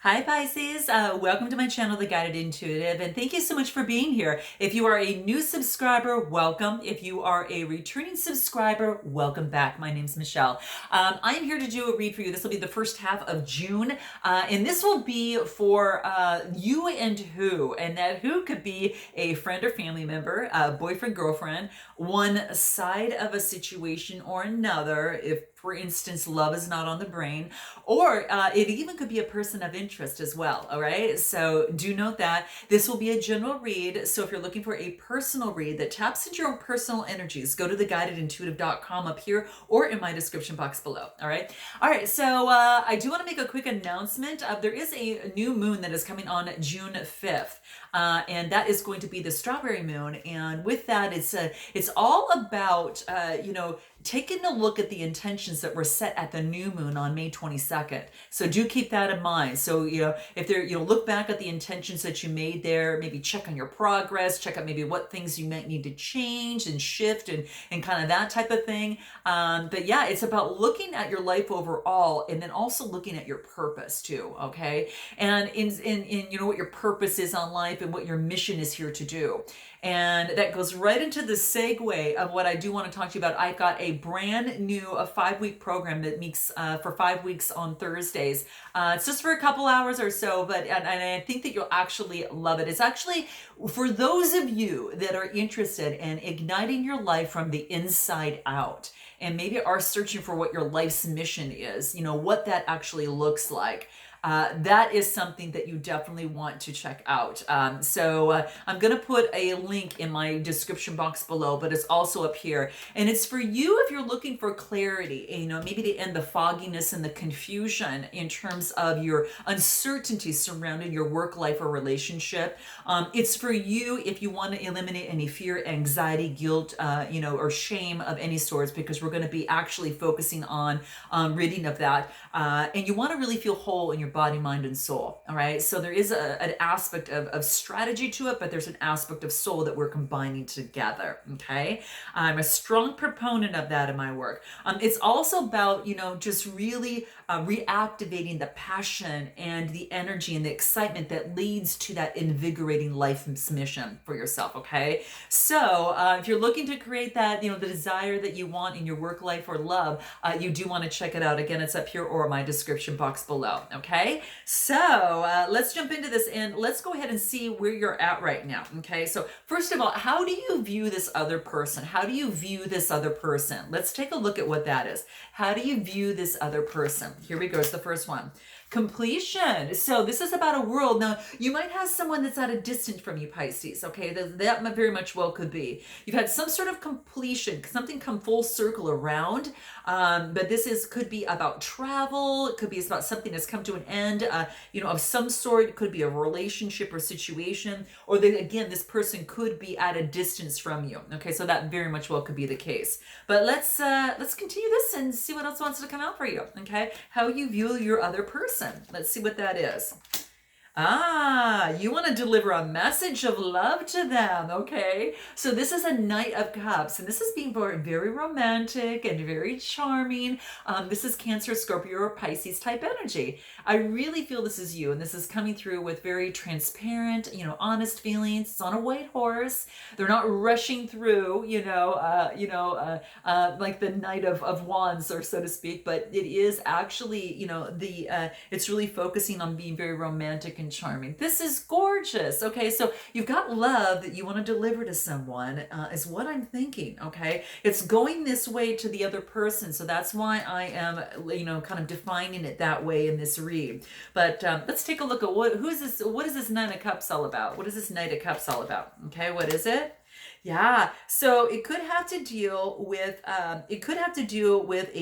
Hi Pisces, welcome to my channel, The Guided Intuitive, and thank you so much for being here. If you are a new subscriber, welcome. If you are a returning subscriber, welcome back. My name's Michelle. I'm here to do a read for you. This will be the first half of June, and this will be for you and who, and that who could be a friend or family member, boyfriend, girlfriend, one side of a situation or another, if for instance, love is not on the brain, or it even could be a person of interest as well. All right. So do note that this will be a general read. So if you're looking for a personal read that taps into your own personal energies, go to theguidedintuitive.com up here or in my description box below. All right. All right. So I do want to make a quick announcement. There is a new moon that is coming on June 5th. And that is going to be the strawberry moon. And with that, it's all about, taking a look at the intentions that were set at the new moon on May 22nd. So do keep that in mind. So, if there, look back at the intentions that you made there, maybe check on your progress, check out maybe what things you might need to change and shift and kind of that type of thing. But yeah, it's about looking at your life overall and then also looking at your purpose too. Okay. And in what your purpose is on life and what your mission is here to do. And that goes right into the segue of what I do want to talk to you about. I've got a brand new 5-week program that meets for 5 weeks on Thursdays. It's just for a couple hours or so, but and I think that you'll actually love it. It's actually for those of you that are interested in igniting your life from the inside out and maybe are searching for what your life's mission is, what that actually looks like. That is something that you definitely want to check out. So I'm going to put a link in my description box below, but it's also up here. And it's for you if you're looking for clarity, maybe to end the fogginess and the confusion in terms of your uncertainty surrounding your work life or relationship. It's for you if you want to eliminate any fear, anxiety, guilt, or shame of any sorts, because we're going to be actually focusing on ridding of that. And you want to really feel whole in your body, mind, and soul. All right. So there is an aspect of strategy to it, but there's an aspect of soul that we're combining together. Okay. I'm a strong proponent of that in my work. It's also about, just really reactivating the passion and the energy and the excitement that leads to that invigorating life mission for yourself. Okay. So if you're looking to create that, the desire that you want in your work life or love, you do want to check it out. Again, it's up here or my description box below. Okay. So let's jump into this and let's go ahead and see where you're at right now. Okay. So first of all, how do you view this other person? How do you view this other person? Let's take a look at what that is. How do you view this other person? Here we go. It's the first one. Completion. So this is about a world. Now, you might have someone that's at a distance from you, Pisces. Okay, that very much well could be. You've had some sort of completion, something come full circle around. But could be about travel. It could be about something that's come to an end, of some sort. It could be a relationship or situation. Or again, this person could be at a distance from you. Okay, so that very much well could be the case. But let's continue this and see what else wants to come out for you. Okay, how you view your other person. Let's see what that is. You want to deliver a message of love to them, okay? So this is a Knight of Cups, and this is being very romantic and very charming. This is Cancer, Scorpio, or Pisces type energy. I really feel this is you, and this is coming through with very transparent, honest feelings. It's on a white horse. They're not rushing through, like the Knight of Wands, or so to speak, but it is actually, it's really focusing on being very romantic and charming. This is gorgeous. Okay, so you've got love that you want to deliver to someone, is what I'm thinking. Okay, it's going this way to the other person, so that's why I am, kind of defining it that way in this read. But let's take a look at what is this Knight of Cups all about? What is this Knight of Cups all about? Okay, what is it? Yeah, so it could have to deal with a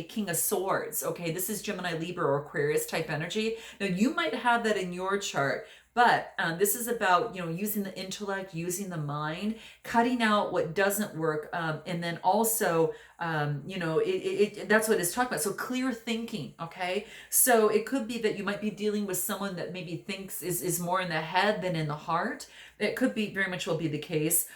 King of Swords. Okay, this is Gemini, Libra, or Aquarius type energy. Now you might have that in your chart, but this is about using the intellect, using the mind, cutting out what doesn't work, and then also that's what it's talking about. So clear thinking. Okay, so it could be that you might be dealing with someone that maybe thinks is more in the head than in the heart. It could be very much will be the case,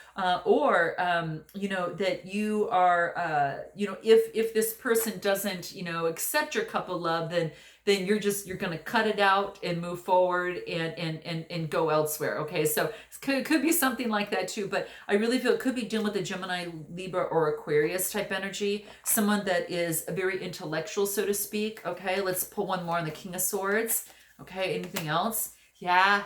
or that you are if this person doesn't accept your cup of love, then then you're going to cut it out and move forward and go elsewhere. Okay, so it could be something like that too, but I really feel it could be dealing with the Gemini, Libra, or Aquarius type energy, someone that is very intellectual, so to speak. Okay, let's pull one more on the King of Swords. Okay, anything else? Yeah,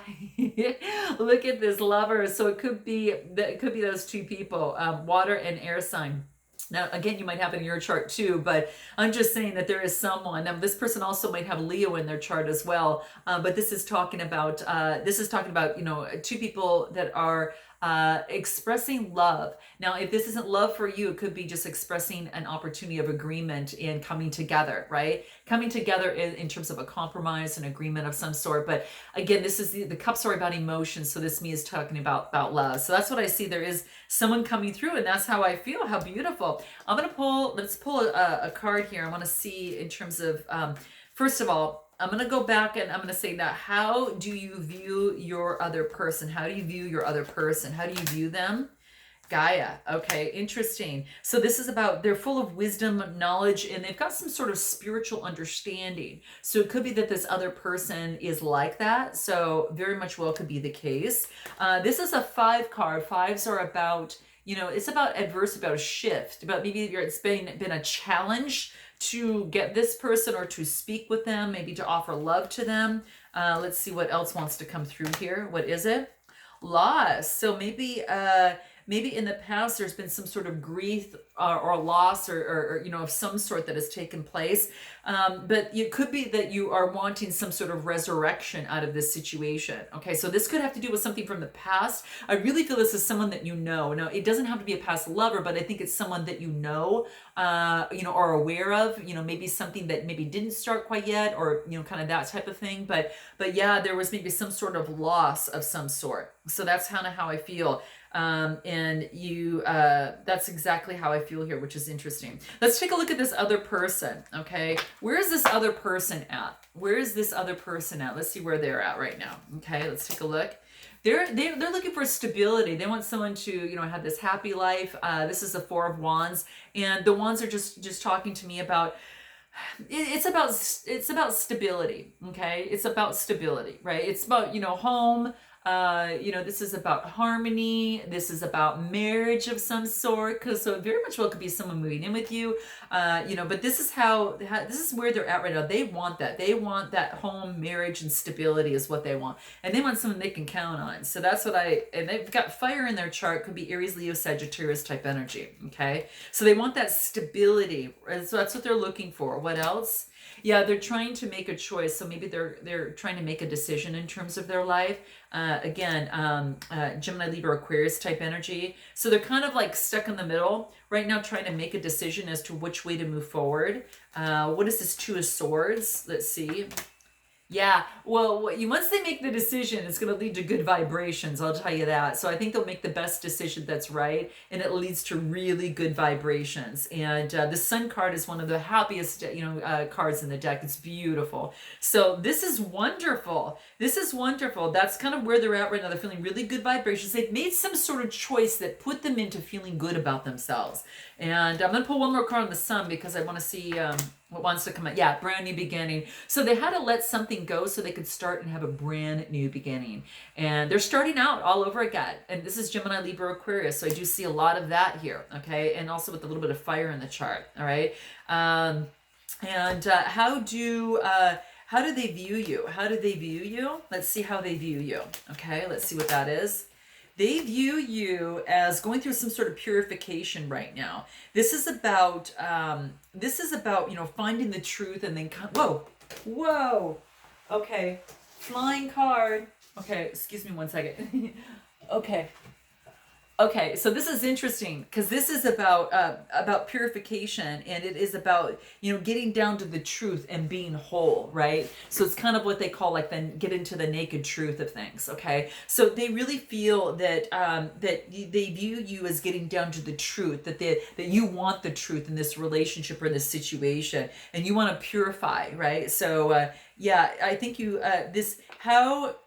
look at this Lover. So it could be those two people, water and air sign. Now, again, you might have it in your chart too, but I'm just saying that there is someone. Now, this person also might have Leo in their chart as well. But this is talking about two people that are expressing love. Now, if this isn't love for you, it could be just expressing an opportunity of agreement and coming together, right? Coming together in terms of a compromise, an agreement of some sort. But again, this is the cups are about emotions. So this me is talking about love. So that's what I see. There is someone coming through, and that's how I feel. How beautiful. Let's pull a card here. I want to see in terms of, first of all, I'm going to go back and I'm going to say now, how do you view your other person? How do you view your other person? How do you view them? Gaia. Okay, interesting. So this is about, they're full of wisdom, knowledge, and they've got some sort of spiritual understanding. So it could be that this other person is like that. So very much well could be the case. This is a 5 card. 5s are about, it's about adverse, about a shift, about maybe it's been a challenge to get this person or to speak with them, maybe to offer love to them. Let's see what else wants to come through here. What is it? Loss. So maybe in the past there's been some sort of grief or loss or of some sort that has taken place. But it could be that you are wanting some sort of resurrection out of this situation. Okay, so this could have to do with something from the past. I really feel this is someone that you know. Now, it doesn't have to be a past lover, but I think it's someone that you know, are aware of, maybe something that maybe didn't start quite yet, or, kind of that type of thing. But yeah, there was maybe some sort of loss of some sort. So that's kind of how I feel. And that's exactly how I feel here, which is interesting. Let's take a look at this other person. Okay. Where is this other person at? Where is this other person at? Let's see where they're at right now. Okay. Let's take a look. They're looking for stability. They want someone to, have this happy life. This is the 4 of Wands, and the Wands are just talking to me about, it's about stability. Okay. It's about stability, right? It's about, home. This is about harmony. This is about marriage of some sort. So it very much well could be someone moving in with you. But this is this is where they're at right now. They want that. They want that home, marriage, and stability is what they want. And they want someone they can count on. So that's what and they've got fire in their chart. Could be Aries, Leo, Sagittarius type energy. Okay. So they want that stability. So that's what they're looking for. What else? Yeah, they're trying to make a choice. So maybe they're trying to make a decision in terms of their life. Gemini, Libra, Aquarius type energy. So they're kind of like stuck in the middle right now, trying to make a decision as to which way to move forward. What is this 2 of Swords? Let's see. Yeah, well, once they make the decision, it's going to lead to good vibrations, I'll tell you that. So I think they'll make the best decision that's right, and it leads to really good vibrations. And the Sun card is one of the happiest, cards in the deck. It's beautiful. So this is wonderful. This is wonderful. That's kind of where they're at right now. They're feeling really good vibrations. They've made some sort of choice that put them into feeling good about themselves. And I'm going to pull one more card on the Sun because I want to see what wants to come out. Yeah, brand new beginning. So they had to let something go so they could start and have a brand new beginning. And they're starting out all over again. And this is Gemini, Libra, Aquarius. So I do see a lot of that here. Okay. And also with a little bit of fire in the chart. All right. How do they view you? How do they view you? Let's see how they view you. Okay. Let's see what that is. They view you as going through some sort of purification right now. This is about, finding the truth and then, whoa. Okay. Flying card. Okay. Excuse me one second. Okay, so this is interesting because this is about purification, and it is about, getting down to the truth and being whole, right? So it's kind of what they call then get into the naked truth of things. Okay, so they really feel that they view you as getting down to the truth, that you want the truth in this relationship or this situation, and you want to purify, right? So yeah, I think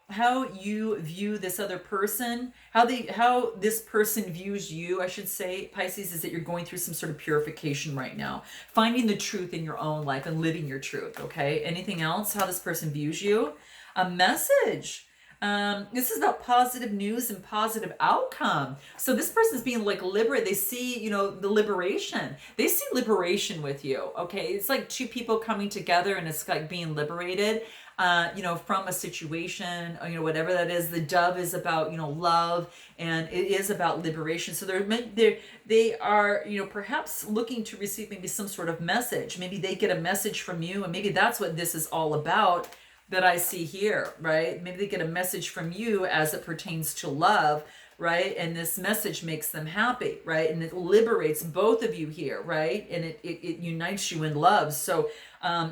how you view this other person, how this person views you, I should say, Pisces, is that you're going through some sort of purification right now, finding the truth in your own life and living your truth. Okay. Anything else? How this person views you? A message. This is about positive news and positive outcome. So this person's being like liberated. They see, the liberation. They see liberation with you. Okay. It's like two people coming together and it's like being liberated, from a situation, whatever that is. The dove is about, love, and it is about liberation. So they are, perhaps looking to receive maybe some sort of message. Maybe they get a message from you, and maybe that's what this is all about that I see here, right? Maybe they get a message from you as it pertains to love, right? And this message makes them happy, right? And it liberates both of you here, right? And it unites you in love. So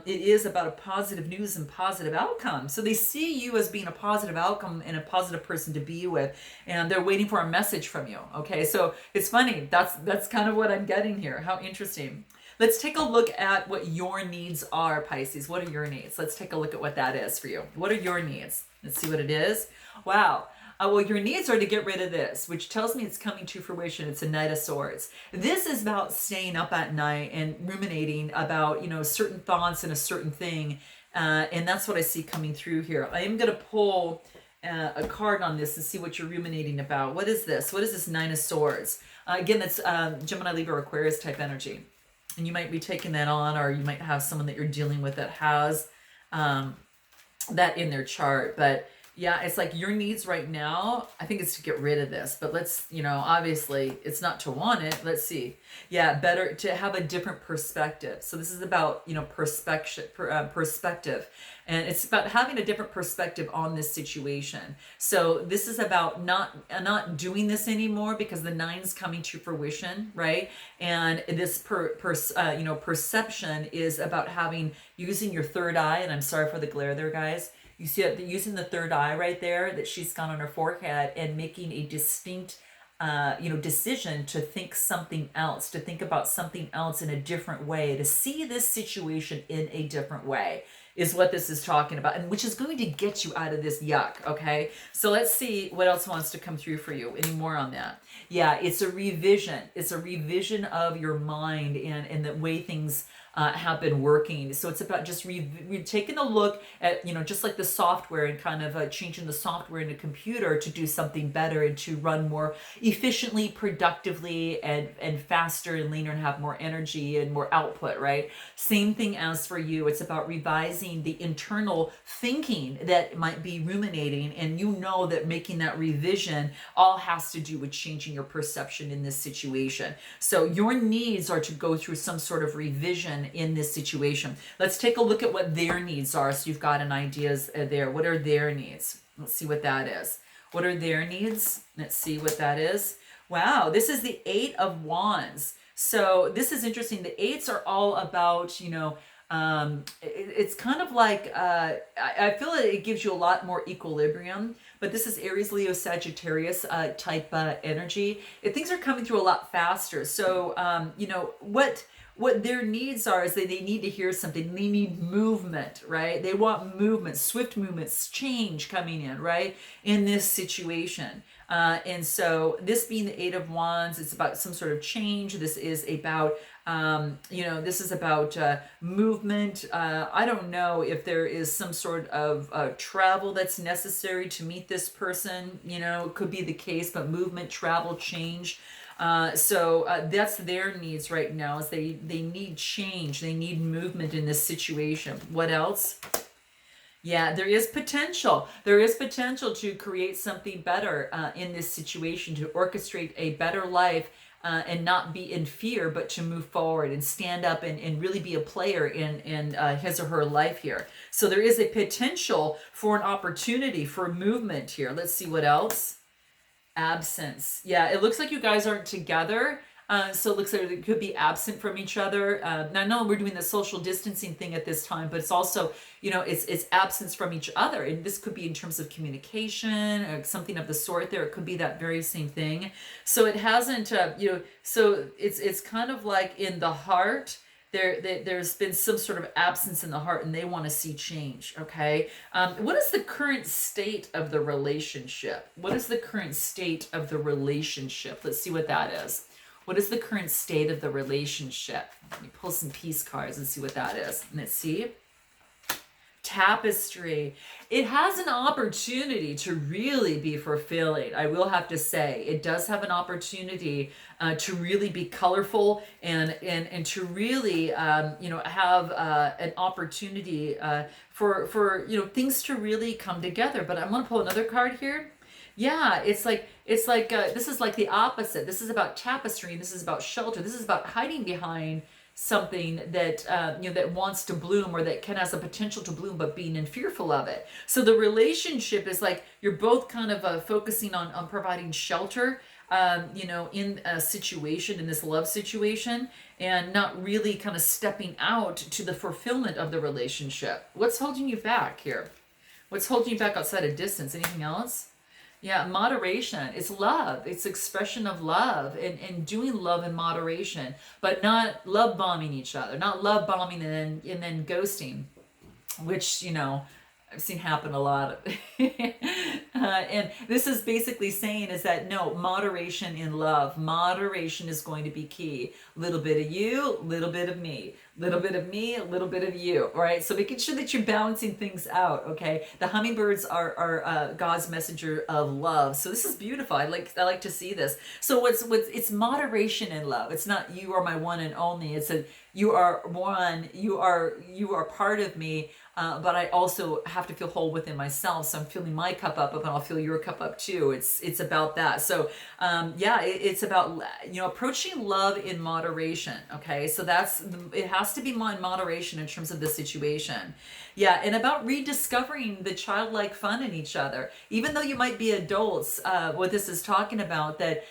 it is about a positive news and positive outcome. So they see you as being a positive outcome and a positive person to be with, and they're waiting for a message from you. Okay, so it's funny. That's kind of what I'm getting here. How interesting. Let's take a look at what your needs are, Pisces. What are your needs? Let's take a look at what that is for you. What are your needs? Let's see what it is. Wow. Well, your needs are to get rid of this, which tells me it's coming to fruition. It's a Knight of Swords. This is about staying up at night and ruminating about, certain thoughts and a certain thing. And that's what I see coming through here. I am going to pull a card on this and see what you're ruminating about. What is this? What is this Nine of Swords? Again, it's Gemini, Libra, Aquarius type energy. And you might be taking that on, or you might have someone that you're dealing with that has that in their chart. But yeah, it's like your needs right now, I think it's to get rid of this. But let's, obviously it's not to want it. Let's see. Yeah, better to have a different perspective. So this is about, perspective. And it's about having a different perspective on this situation. So this is about not doing this anymore, because the nine's coming to fruition, right? And this perception is about using your third eye. And I'm sorry for the glare there, guys. You see it using the third eye right there that she's got on her forehead, and making a distinct decision to think something else, to think about something else in a different way, to see this situation in a different way, is what this is talking about, and which is going to get you out of this yuck. Okay, so let's see what else wants to come through for you. Any more on that? Yeah, it's a revision. It's a revision of your mind and the way things have been working. So it's about just taking a look at, just like the software, and kind of changing the software in a computer to do something better and to run more efficiently, productively, and faster and leaner, and have more energy and more output, right? Same thing as for you. It's about revising the internal thinking that might be ruminating, and that making that revision all has to do with changing your perception in this situation. So your needs are to go through some sort of revision in this situation. Let's take a look at what their needs are, so you've got an idea there. What are their needs? Let's see what that is. What are their needs? Let's see what that is. Wow, this is the Eight of Wands. So this is interesting. The eights are all about, it's kind of like, I feel that it gives you a lot more equilibrium, but this is Aries, Leo, Sagittarius type energy. Things are coming through a lot faster. So, what their needs are is they need to hear something. They need movement, right? They want movement, swift movements, change coming in, right? In this situation. And so this being the Eight of Wands, it's about some sort of change. This is about, this is about movement. I don't know if there is some sort of travel that's necessary to meet this person. It could be the case, but movement, travel, change. So that's their needs right now, is they need change. They need movement in this situation. What else? Yeah, there is potential. There is potential to create something better in this situation, to orchestrate a better life, and not be in fear, but to move forward and stand up and really be a player in his or her life here. So there is a potential for an opportunity for movement here. Let's see what else. Absence. Yeah, it looks like you guys aren't together. So it looks like it could be absent from each other. Now, I know we're doing the social distancing thing at this time, but it's also, it's absence from each other. And this could be in terms of communication or something of the sort there. It could be that very same thing. So it hasn't, so it's kind of like in the heart, there's been some sort of absence in the heart and they want to see change. Okay. What is the current state of the relationship? What is the current state of the relationship? Let's see what that is. What is the current state of the relationship? Let me pull some peace cards and see what that is. Let's see. Tapestry. It has an opportunity to really be fulfilling. I will have to say, it does have an opportunity to really be colorful and to really have an opportunity for things to really come together. But I'm going to pull another card here. Yeah, it's like this is like the opposite. This is about tapestry, and this is about shelter. This is about hiding behind something that that wants to bloom, or that can has a potential to bloom, but being in fearful of it. So the relationship is like you're both kind of focusing on providing shelter, in a situation, in this love situation, and not really kind of stepping out to the fulfillment of the relationship. What's holding you back here? What's holding you back outside of distance? Anything else? Yeah, moderation. It's love. It's expression of love, and doing love in moderation, but not love bombing each other, not love bombing and then ghosting, which, I've seen happen a lot. And this is basically saying is that no, moderation in love. Moderation is going to be key. Little bit of you, little bit of me. Little bit of me, a little bit of you. All right. So making sure that you're balancing things out. Okay. The hummingbirds are God's messenger of love. So this is beautiful. I like to see this. So it's moderation in love. It's not you are my one and only. It's a you are one. You are part of me. But I also have to feel whole within myself. So I'm filling my cup up, and I'll fill your cup up too. It's about that. So it's about approaching love in moderation. Okay, so it has to be in moderation in terms of the situation. Yeah, and about rediscovering the childlike fun in each other, even though you might be adults. What this is talking about that.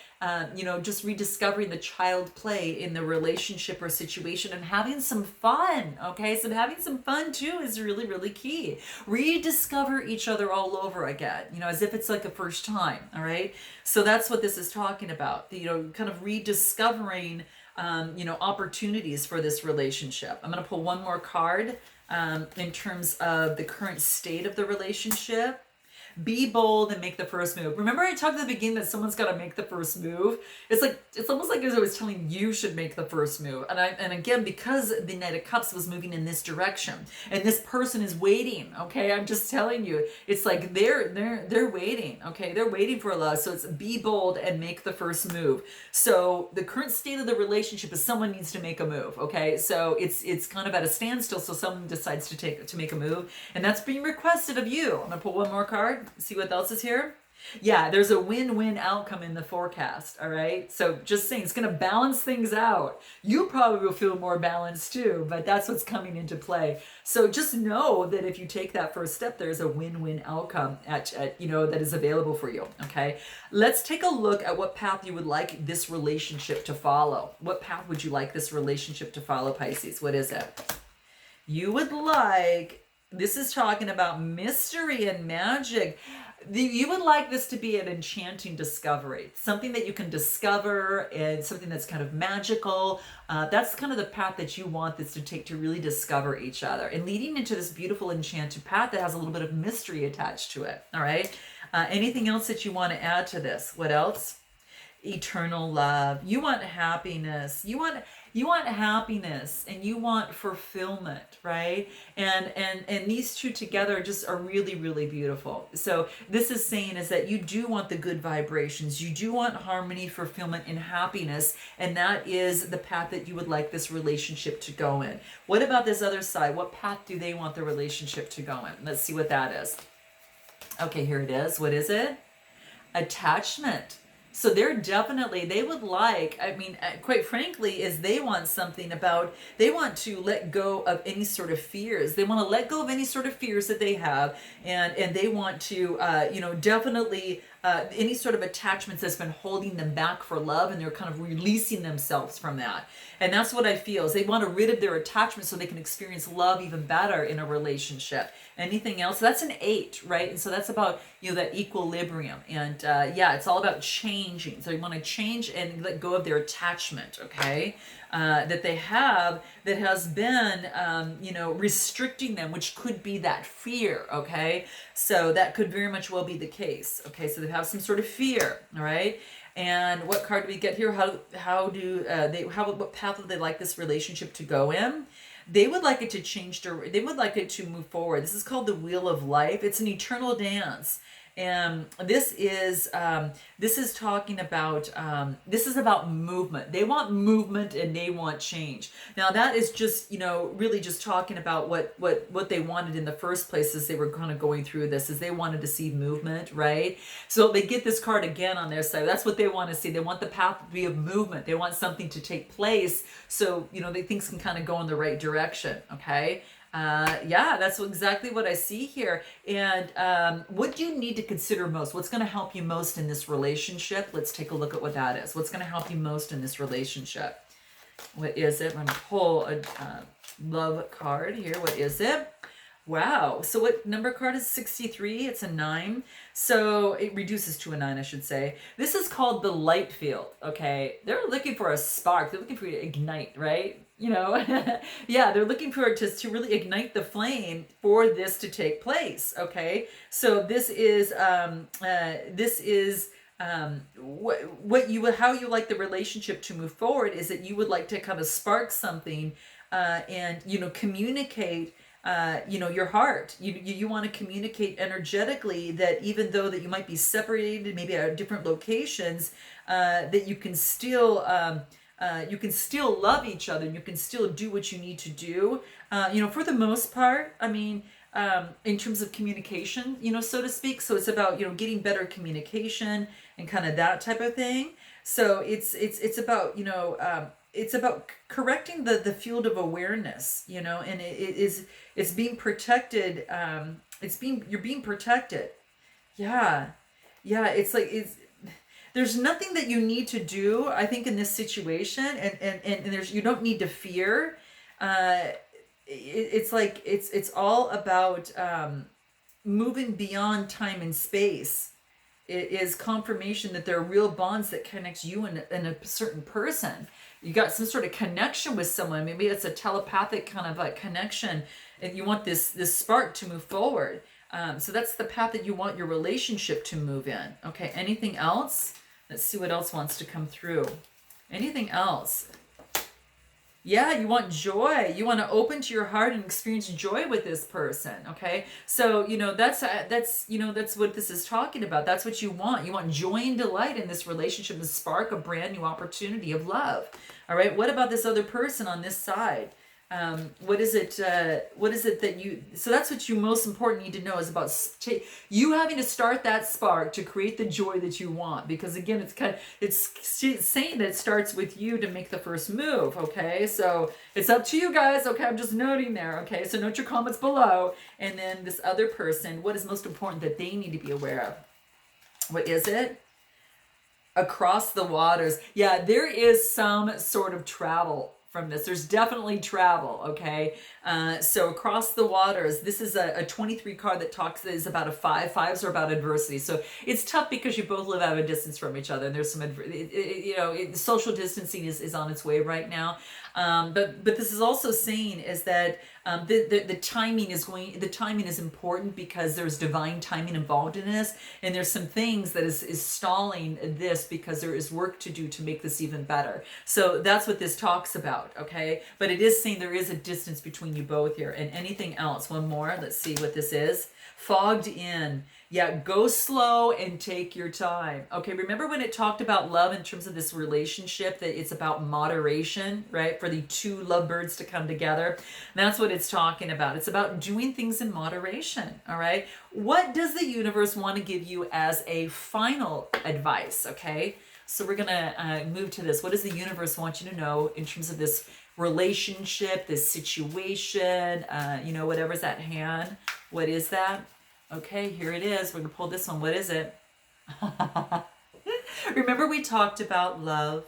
Just rediscovering the child play in the relationship or situation and having some fun. Okay, so having some fun too is really, really key. Rediscover each other all over again, as if it's like a first time. All right, so that's what this is talking about. Kind of rediscovering, opportunities for this relationship. I'm going to pull one more card in terms of the current state of the relationship. Be bold and make the first move. Remember I talked at the beginning that someone's got to make the first move? It's almost like as I was telling you should make the first move. And again, because the Knight of Cups was moving in this direction and this person is waiting, okay? I'm just telling you, it's like they're waiting, okay? They're waiting for love. So it's be bold and make the first move. So the current state of the relationship is someone needs to make a move, okay? So it's kind of at a standstill, so someone decides to make a move, and that's being requested of you. I'm going to pull one more card. See what else is here? Yeah, there's a win-win outcome in the forecast, all right? So just saying, it's going to balance things out. You probably will feel more balanced too, but that's what's coming into play. So just know that if you take that first step, there's a win-win outcome that is available for you, okay? Let's take a look at what path you would like this relationship to follow. What path would you like this relationship to follow, Pisces? What is it? You would like... This is talking about mystery and magic. You would like this to be an enchanting discovery, something that you can discover and something that's kind of magical. That's kind of the path that you want this to take to really discover each other and leading into this beautiful enchanted path that has a little bit of mystery attached to it. All right. Anything else that you want to add to this? What else? Eternal love. You want happiness. You want happiness and you want fulfillment, right? And these two together just are really, really beautiful. So this is saying is that you do want the good vibrations. You do want harmony, fulfillment, and happiness. And that is the path that you would like this relationship to go in. What about this other side? What path do they want the relationship to go in? Let's see what that is. Okay, here it is. What is it? Attachment. So they would like, quite frankly, is they want they want to let go of any sort of fears. They want to let go of any sort of fears that they have. And they want to, definitely any sort of attachments that's been holding them back for love. And they're kind of releasing themselves from that. And that's what I feel is they want to rid of their attachment so they can experience love even better in a relationship. Anything else? So that's an 8, right? And so that's about, that equilibrium. And it's all about changing. So you want to change and let go of their attachment, okay? that they have that has been, restricting them, which could be that fear. Okay, so that could very much well be the case. Okay, so they have some sort of fear. All right. And what card do we get here? What path would they like this relationship to go in? They would like it to they would like it to move forward. This is called the Wheel of Life. It's an eternal dance. And this is talking about this is about movement. They want movement and they want change. Now that is just, really just talking about what they wanted in the first place as they were kind of going through this, is they wanted to see movement, right? So they get this card again on their side. That's what they want to see. They want the path to be of movement. They want something to take place so, things can kind of go in the right direction, okay? Yeah, that's exactly what I see here. And what do you need to consider most? What's going to help you most in this relationship? Let's take a look at what that is. What's going to help you most in this relationship? What is it? I'm going to pull a love card here. What is it? Wow. So what number card is 63? It's a 9. So it reduces to a 9, I should say. This is called the light field. Okay. They're looking for a spark. They're looking for you to ignite, right? Yeah, they're looking for it to really ignite the flame for this to take place. Okay. So this is how you like the relationship to move forward is that you would like to kind of spark something, and, communicate, your heart. You want to communicate energetically that even though that you might be separated, maybe at different locations, that you can still love each other and you can still do what you need to do. For the most part, I mean, in terms of communication, so to speak. So it's about, getting better communication and kind of that type of thing. So it's about, it's about correcting the field of awareness, and it's being protected. You're being protected. Yeah. Yeah. There's nothing that you need to do, I think, in this situation, and you don't need to fear. It's all about moving beyond time and space. It is confirmation that there are real bonds that connect you and a certain person. You got some sort of connection with someone. Maybe it's a telepathic kind of a connection, and you want this spark to move forward. So that's the path that you want your relationship to move in. Okay, anything else? Let's see what else wants to come through. Anything else? Yeah, you want joy. You want to open to your heart and experience joy with this person. Okay, so that's what this is talking about. That's what you want. You want joy and delight in this relationship to spark a brand new opportunity of love. All right. What about this other person on this side? What is it that you, so that's what you most important need to know is about you having to start that spark to create the joy that you want, because again, it's saying that it starts with you to make the first move. Okay. So it's up to you guys. Okay. I'm just noting there. Okay. So note your comments below. And then this other person, what is most important that they need to be aware of? What is it? Across the waters. Yeah, there is some sort of travel from this. There's definitely travel, okay? So across the waters, this is a 23 card that is about a 5. 5s are about adversity. So it's tough because you both live at a distance from each other, and there's some, social distancing is on its way right now. But this is also saying is that the timing is important because there's divine timing involved in this, and there's some things that is stalling this because there is work to do to make this even better. So that's what this talks about, okay? But it is saying there is a distance between you both here. And anything else? One more. Let's see what this is. Fogged in. Yeah, go slow and take your time. Okay, remember when it talked about love in terms of this relationship, that it's about moderation, right? For the two lovebirds to come together. That's what it's talking about. It's about doing things in moderation, all right? What does the universe want to give you as a final advice, okay? So we're going to move to this. What does the universe want you to know in terms of this relationship, this situation, whatever's at hand? What is that? Okay, here it is. We're going to pull this one. What is it? Remember we talked about love,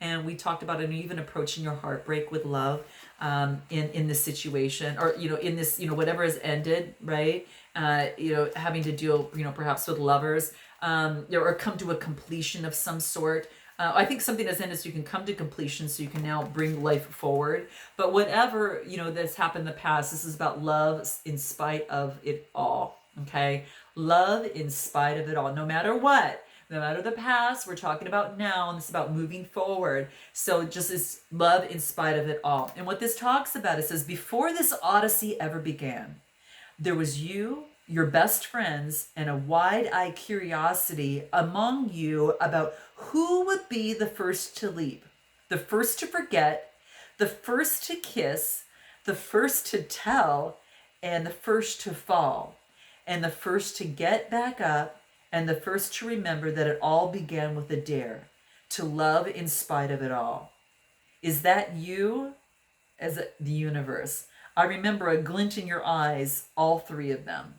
and we talked about even approaching your heartbreak with love in this situation, or, in this, whatever has ended, right? Having to deal, perhaps with lovers, or come to a completion of some sort. I think something has ended so you can come to completion, so you can now bring life forward. But whatever, that's happened in the past, this is about love in spite of it all. Okay? Love in spite of it all, no matter what. No matter the past, we're talking about now, and it's about moving forward. So just this love in spite of it all. And what this talks about, it says, before this odyssey ever began, there was you, your best friends, and a wide-eyed curiosity among you about who would be the first to leap, the first to forget, the first to kiss, the first to tell, and the first to fall, and the first to get back up, and the first to remember that it all began with a dare, to love in spite of it all. Is that you as the universe? I remember a glint in your eyes, all three of them.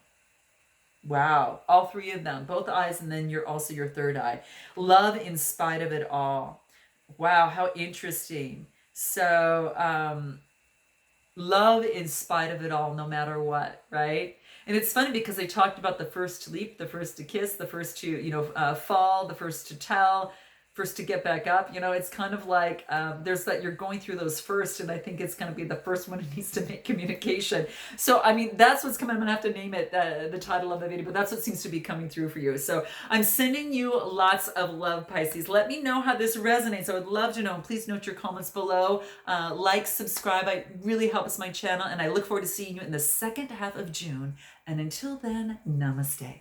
Wow, all three of them, both eyes, and then you're also your third eye. Love in spite of it all. Wow, how interesting. So, love in spite of it all, no matter what, right? And it's funny because they talked about the first to leap, the first to kiss, the first to, fall, the first to tell, first to get back up. It's kind of like there's that you're going through those first, and I think it's going to be the first one who needs to make communication. So, I mean, that's what's coming. I'm going to have to name it the title of the video, but that's what seems to be coming through for you. So I'm sending you lots of love, Pisces. Let me know how this resonates. I would love to know. And please note your comments below. Like, subscribe. It really helps my channel, and I look forward to seeing you in the second half of June. And until then, namaste.